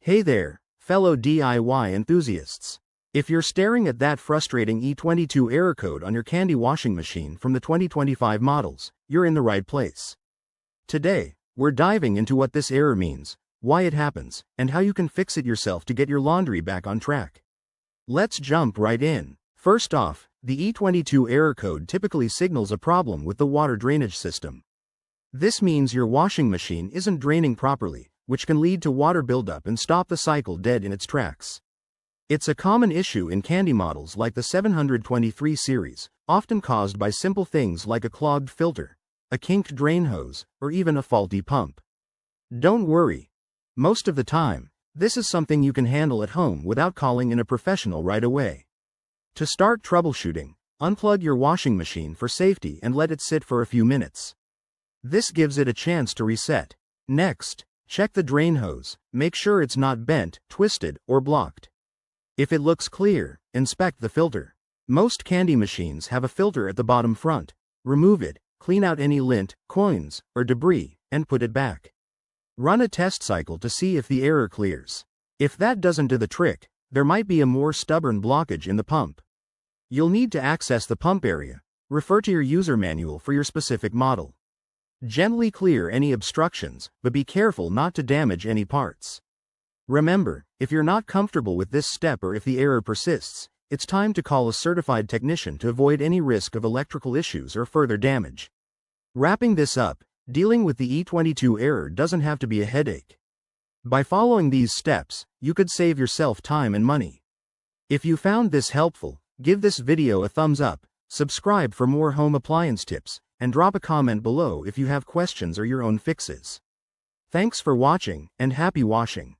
Hey there, fellow DIY enthusiasts. If you're staring at that frustrating E22 error code on your Candy washing machine from the 2025 models, you're in the right place. Today, we're diving into what this error means, why it happens, and how you can fix it yourself to get your laundry back on track. Let's jump right in. First off, the E22 error code typically signals a problem with the water drainage system. This means your washing machine isn't draining properly, which can lead to water buildup and stop the cycle dead in its tracks. It's a common issue in Candy models like the 723 series, often caused by simple things like a clogged filter, a kinked drain hose, or even a faulty pump. Don't worry. Most of the time, this is something you can handle at home without calling in a professional right away. To start troubleshooting, unplug your washing machine for safety and let it sit for a few minutes. This gives it a chance to reset. Next, check the drain hose, make sure it's not bent, twisted, or blocked. If it looks clear, inspect the filter. Most Candy machines have a filter at the bottom front. Remove it, clean out any lint, coins, or debris, and put it back. Run a test cycle to see if the error clears. If that doesn't do the trick, there might be a more stubborn blockage in the pump. You'll need to access the pump area. Refer to your user manual for your specific model. Gently clear any obstructions, but be careful not to damage any parts. Remember, if you're not comfortable with this step or if the error persists, it's time to call a certified technician to avoid any risk of electrical issues or further damage. Wrapping this up, dealing with the E22 error doesn't have to be a headache. By following these steps, you could save yourself time and money. If you found this helpful, give this video a thumbs up, subscribe for more home appliance tips, and drop a comment below if you have questions or your own fixes. Thanks for watching, and happy washing.